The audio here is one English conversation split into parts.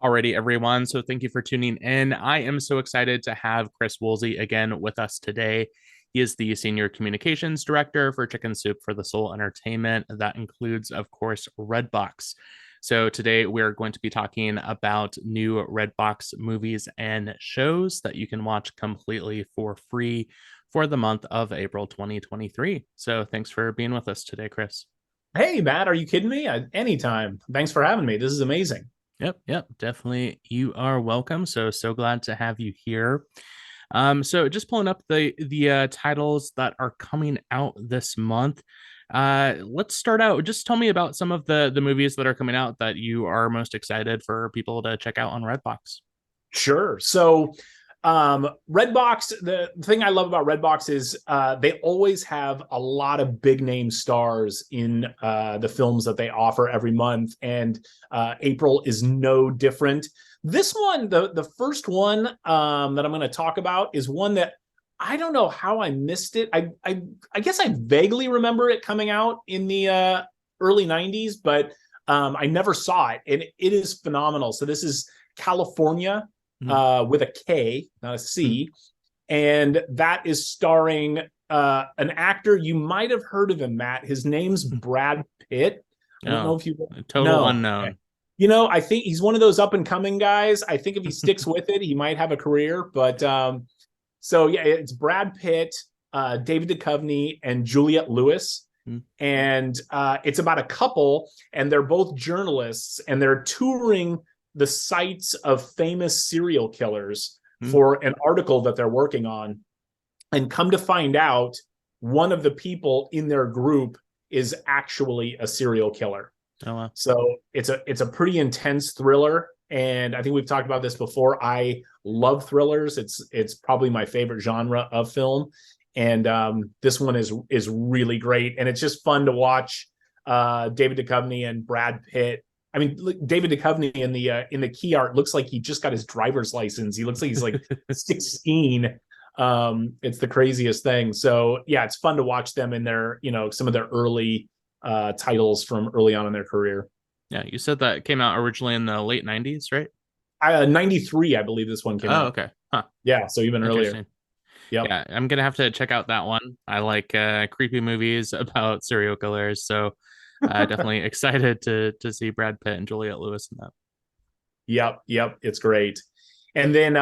Alrighty, everyone. So thank you for tuning in. I am so excited to have Chris Woolsey again with us today. He is the Senior Communications Director for Chicken Soup for the Soul Entertainment. That includes, of course, Redbox. So today we're going to be talking about new Redbox movies and shows that you can watch completely for free for the month of April 2023. So thanks for being with us today, Chris. Hey, Matt, are you kidding me? Anytime. Thanks for having me. This is amazing. Yep, definitely. You are welcome. So glad to have you here. So just pulling up the titles that are coming out this month. Let's start out. Just tell me about some of the movies that are coming out that you are most excited for people to check out on Redbox. Sure. So, Redbox, the thing I love about Redbox is they always have a lot of big name stars in the films that they offer every month, and April is no different. This one, the first one that I'm going to talk about is one that I don't know how I missed it. I guess I vaguely remember it coming out in the early '90s, but I never saw it, and it is phenomenal. So this is California with a K, not a C. And that is starring an actor. You might have heard of him, Matt. His name's Brad Pitt. I don't know Oh, if you total know. Okay. unknown. I think he's one of those up and coming guys. I think if he sticks with it, he might have a career. But so yeah, it's Brad Pitt, David Duchovny, and Juliette Lewis. And it's about a couple, and they're both journalists, and they're touring the sites of famous serial killers for an article that they're working on. And come to find out, one of the people in their group is actually a serial killer. Oh wow. So it's a pretty intense thriller. And I think we've talked about this before. I love thrillers. It's probably my favorite genre of film. And this one is really great. And it's just fun to watch David Duchovny and Brad Pitt. I mean, David Duchovny in the key art looks like he just got his driver's license. He looks like he's like 16. It's the craziest thing. So yeah, it's fun to watch them in their, some of their early titles from early on in their career. Yeah, you said that came out originally in the late 90s, right? 93, I believe this one came Oh, out. okay. Huh. Yeah, so even earlier. Interesting. Yep. Yeah, I'm gonna have to check out that one. I like creepy movies about serial killers, so definitely excited to see Brad Pitt and Juliette Lewis in that. Yep. It's great. And then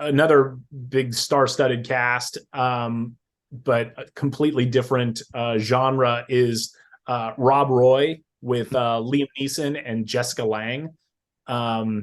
another big star-studded cast, but a completely different genre is Rob Roy with Liam Neeson and Jessica Lange. I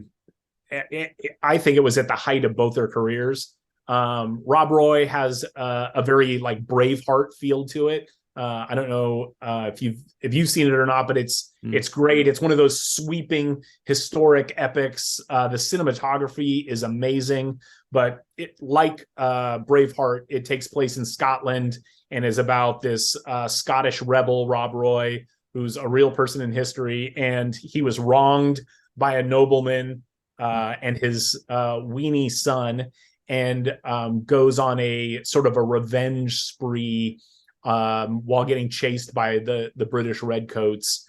think it was at the height of both their careers. Rob Roy has a very like Braveheart feel to it. I don't know if you've seen it or not, but it's great. It's one of those sweeping historic epics. The cinematography is amazing, but like Braveheart, it takes place in Scotland and is about this Scottish rebel Rob Roy, who's a real person in history, and he was wronged by a nobleman and his weenie son, and goes on a sort of a revenge spree while getting chased by the British redcoats.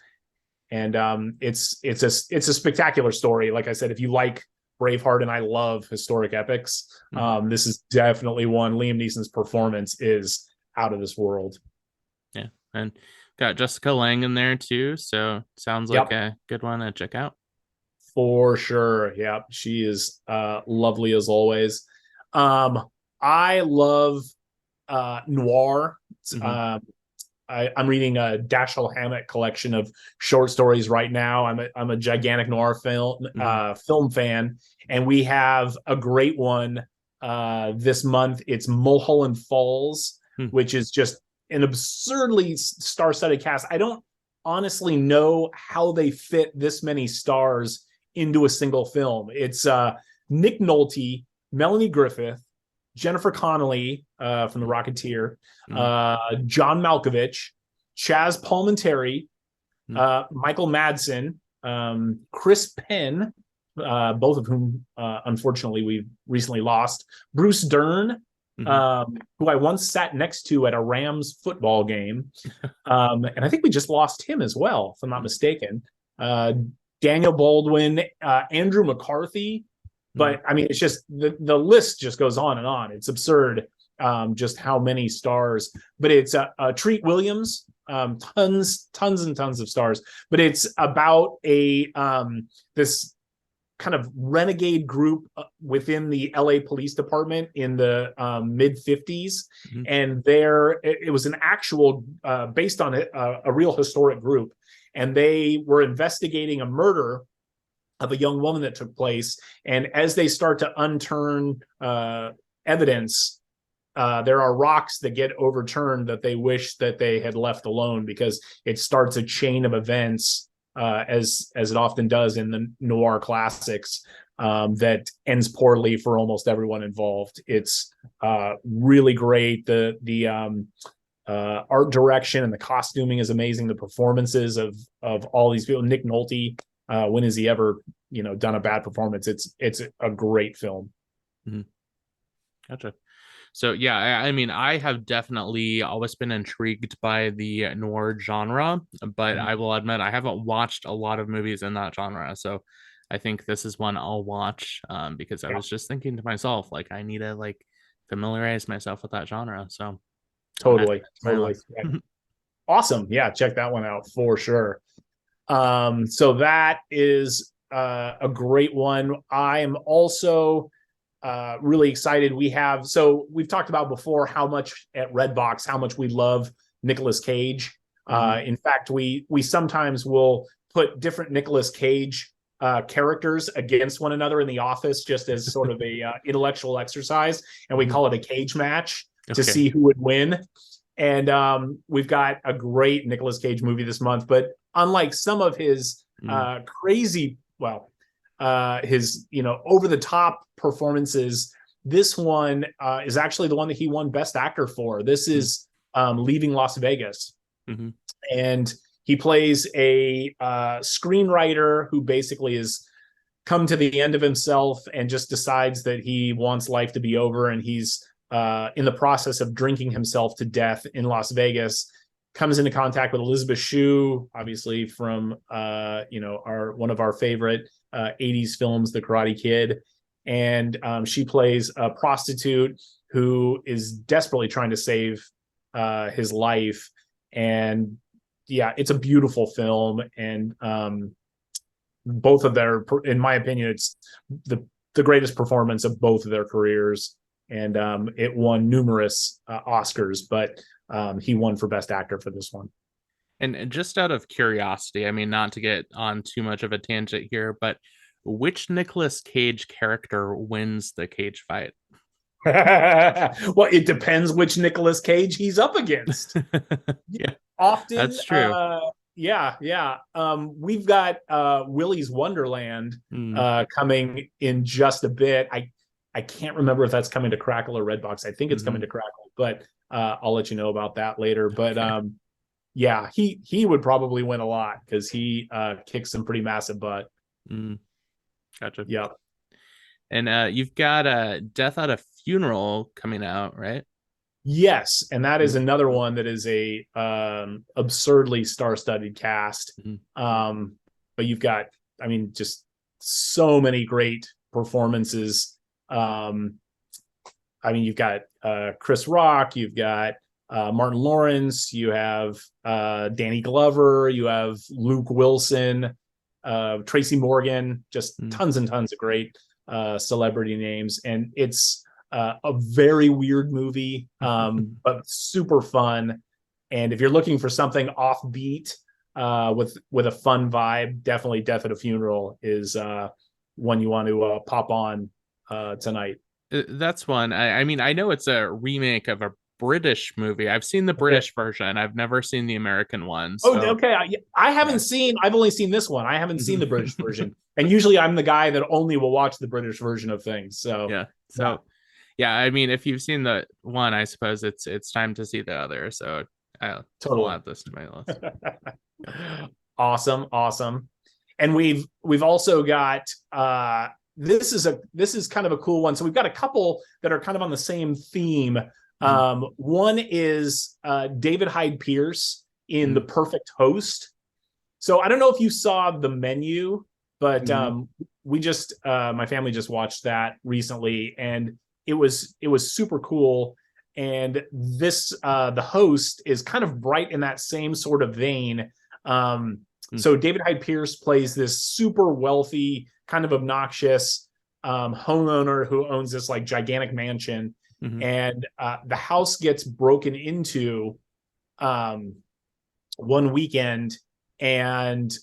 And it's a spectacular story. Like I said, if you like Braveheart, and I love historic epics, this is definitely one. Liam Neeson's performance is out of this world. Yeah, and got Jessica Lange in there too, so sounds like Yep, a good one to check out. for sure. Yep, she is lovely as always. I love noir. Mm-hmm. I'm reading a Dashiell Hammett collection of short stories right now. I'm a gigantic noir film fan, and we have a great one this month. It's Mulholland Falls, Mm-hmm. which is just an absurdly star-studded cast. I don't honestly know how they fit this many stars into a single film. It's Nick Nolte, Melanie Griffith, Jennifer Connelly from The Rocketeer, John Malkovich, Chaz Palminteri, Michael Madsen, Chris Penn, both of whom, unfortunately, we've recently lost, Bruce Dern, who I once sat next to at a Rams football game. And I think we just lost him as well, if I'm not mistaken. Daniel Baldwin, Andrew McCarthy. But I mean, it's just the list just goes on and on. It's absurd, just how many stars. But it's Treat Williams, tons and tons of stars. But it's about this kind of renegade group within the LA Police Department in the mid 50s, and it was an actual based on a real historic group, and they were investigating a murder of a young woman that took place. And as they start to unturn evidence, there are rocks that get overturned that they wish that they had left alone, because it starts a chain of events, as it often does in the noir classics, that ends poorly for almost everyone involved. It's really great. The art direction and the costuming is amazing. The performances of all these people. Nick Nolte, when has he ever done a bad performance? It's a great film. Gotcha. So yeah, I mean, I have definitely always been intrigued by the noir genre, but I will admit I haven't watched a lot of movies in that genre. So I think this is one I'll watch, because I was just thinking to myself, like, I need to like familiarize myself with that genre. So totally. Awesome. Yeah, check that one out for sure. So that is a great one. I am also really excited. We've talked about before how much at Redbox, how much we love Nicolas Cage. In fact, we sometimes will put different Nicolas Cage characters against one another in the office, just as sort of a intellectual exercise, and we call it a cage match to see who would win. And we've got a great Nicolas Cage movie this month, but unlike some of his crazy, his over the top performances, this one is actually the one that he won Best Actor for. This is Leaving Las Vegas, and he plays a screenwriter who basically has come to the end of himself and just decides that he wants life to be over, and he's in the process of drinking himself to death in Las Vegas. Comes into contact with Elizabeth Shue, obviously from one of our favorite 80s films, The Karate Kid, and she plays a prostitute who is desperately trying to save his life. And yeah, it's a beautiful film, and both of their, in my opinion, it's the greatest performance of both of their careers, and it won numerous Oscars, but he won for Best Actor for this one. And just out of curiosity, I mean, not to get on too much of a tangent here, but which Nicolas Cage character wins the cage fight? Well, it depends which Nicolas Cage he's up against. Yeah, often that's true. We've got Willy's Wonderland coming in just a bit. I can't remember if that's coming to Crackle or Redbox. I think it's coming to Crackle, but I'll let you know about that later. But yeah, he would probably win a lot because he kicks some pretty massive butt. Gotcha. Yeah. And you've got Death at a Funeral coming out, right? Yes, and that is another one that is a absurdly star-studded cast. But you've got, I mean, just so many great performances. I mean, you've got Chris Rock, you've got Martin Lawrence, you have Danny Glover, you have Luke Wilson, Tracy Morgan, just tons and tons of great celebrity names. And it's a very weird movie, but super fun. And if you're looking for something offbeat with a fun vibe, definitely Death at a Funeral is one you want to pop on tonight. That's one. I mean, I know it's a remake of a British movie. I've seen the British version. I've never seen the American one. So. Oh, okay. I've only seen this one. I haven't seen the British version. And usually I'm the guy that only will watch the British version of things. So yeah. So yeah, I mean, if you've seen the one, I suppose it's time to see the other. So I'll add this to my list. Awesome. And we've also got this is kind of a cool one. So we've got a couple that are kind of on the same theme. One is David Hyde Pierce in The Perfect Host. So I don't know if you saw The Menu, But we just my family just watched that recently, and it was super cool. And this the host is kind of bright in that same sort of vein. So David Hyde Pierce plays this super wealthy, kind of obnoxious homeowner who owns this like gigantic mansion, and the house gets broken into one weekend, and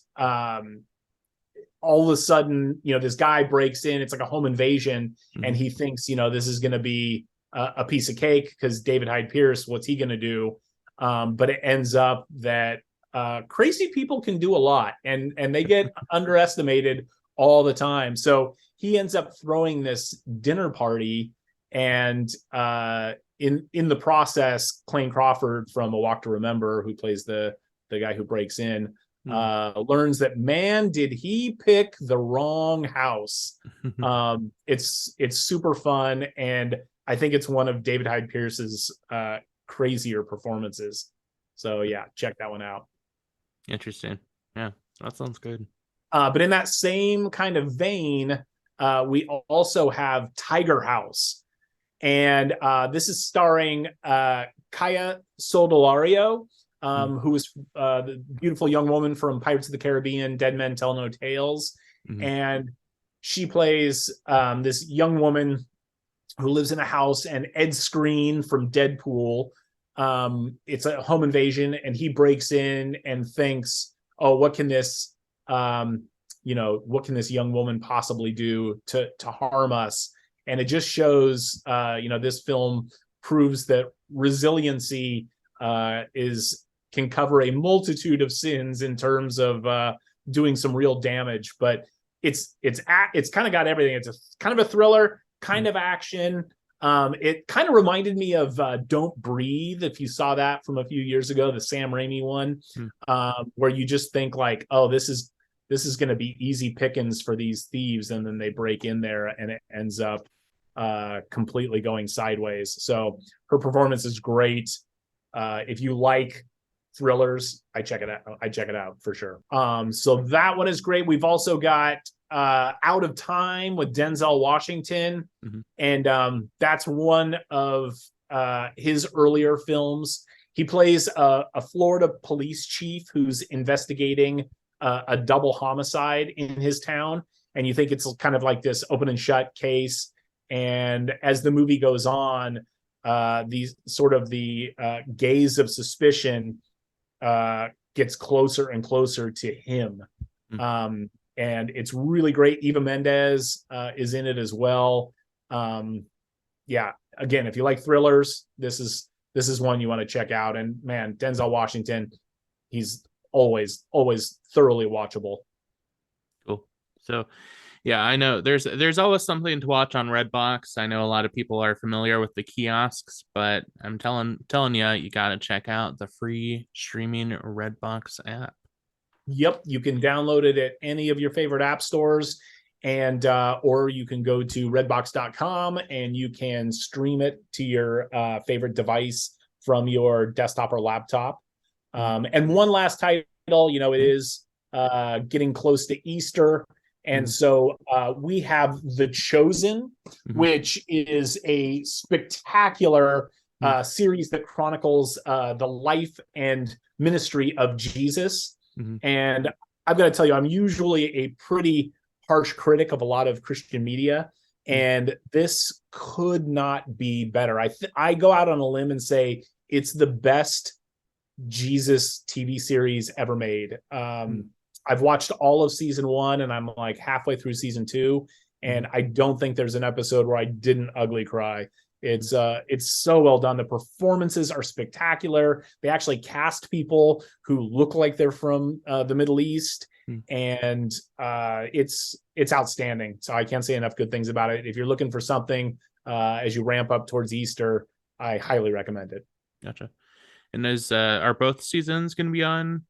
all of a sudden, this guy breaks in. It's like a home invasion, and he thinks, this is going to be a piece of cake because David Hyde Pierce, what's he going to do? But it ends up that crazy people can do a lot, and they get underestimated all the time. So he ends up throwing this dinner party, and in the process, Clayne Crawford from A Walk to Remember, who plays the guy who breaks in, learns that, man, did he pick the wrong house. It's super fun, and I think it's one of David Hyde Pierce's crazier performances. So yeah, check that one out. Interesting. Yeah, that sounds good. But in that same kind of vein, we also have Tiger House. And this is starring Kaya Soldolario, who is the beautiful young woman from Pirates of the Caribbean, Dead Men Tell No Tales. And she plays this young woman who lives in a house, and Ed Skrein from Deadpool. It's a home invasion, and he breaks in and thinks, oh, what can this young woman possibly do to harm us? And it just shows, this film proves that resiliency can cover a multitude of sins in terms of doing some real damage. But it's kind of got everything. It's kind of a thriller, kind of action. It kind of reminded me of Don't Breathe, if you saw that from a few years ago, the Sam Raimi one, where you just think like, oh, this is going to be easy pickings for these thieves, and then they break in there and it ends up completely going sideways. So her performance is great. If you like thrillers, I check it out for sure. So that one is great. We've also got Out of Time with Denzel Washington, and that's one of his earlier films. He plays a Florida police chief who's investigating a double homicide in his town, and you think it's kind of like this open and shut case. And as the movie goes on, the gaze of suspicion gets closer and closer to him. And it's really great. Eva Mendes is in it as well. Yeah, again, if you like thrillers, this is one you want to check out. And man, Denzel Washington, he's always thoroughly watchable. Cool. So yeah, I know there's always something to watch on Redbox. I know a lot of people are familiar with the kiosks, but I'm telling you, you got to check out the free streaming Redbox app. Yep, you can download it at any of your favorite app stores, and or you can go to redbox.com and you can stream it to your favorite device from your desktop or laptop. And one last title, it is getting close to Easter. And so we have The Chosen, which is a spectacular series that chronicles the life and ministry of Jesus. And I've got to tell you, I'm usually a pretty harsh critic of a lot of Christian media, and this could not be better. I go out on a limb and say it's the best Jesus TV series ever made. I've watched all of season 1, and I'm like halfway through season 2, and I don't think there's an episode where I didn't ugly cry. It's so well done. The performances are spectacular. They actually cast people who look like they're from the Middle East, and it's outstanding. So I can't say enough good things about it. If you're looking for something as you ramp up towards Easter, I highly recommend it. Gotcha. And are both seasons going to be on?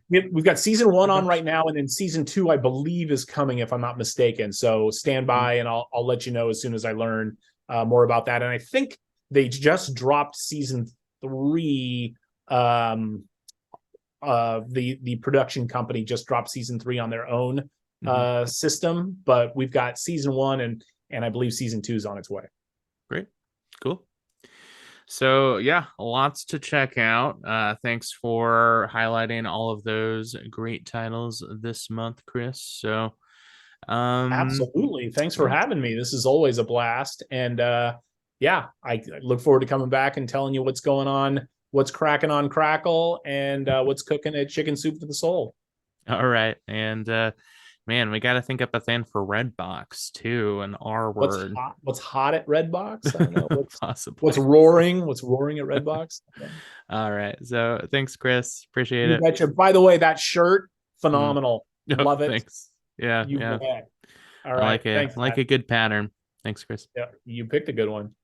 We've got season 1 on right now, and then season 2, I believe, is coming, if I'm not mistaken. So stand by, and I'll let you know as soon as I learn more about that. And I think they just dropped season 3. The production company just dropped season 3 on their own system, but we've got season 1 and I believe season 2 is on its way. Great. Cool. So yeah, lots to check out. Thanks for highlighting all of those great titles this month, Chris. So Absolutely. Thanks for yeah. having me. This is always a blast. And yeah, I look forward to coming back and telling you what's going on, what's cracking on Crackle, and what's cooking at Chicken Soup for the Soul. All right. And man, we got to think up a thing for Redbox too, an R word. What's hot at Redbox? I don't know. Possibly. What's roaring? What's roaring at Redbox? All right. So thanks, Chris. Appreciate You it. betcha. By the way, that shirt, phenomenal. Oh, Love it. thanks. Yeah. You Yeah. bet. All I right. like it. Thanks, I like man. a good pattern. Thanks, Chris. Yeah, you picked a good one.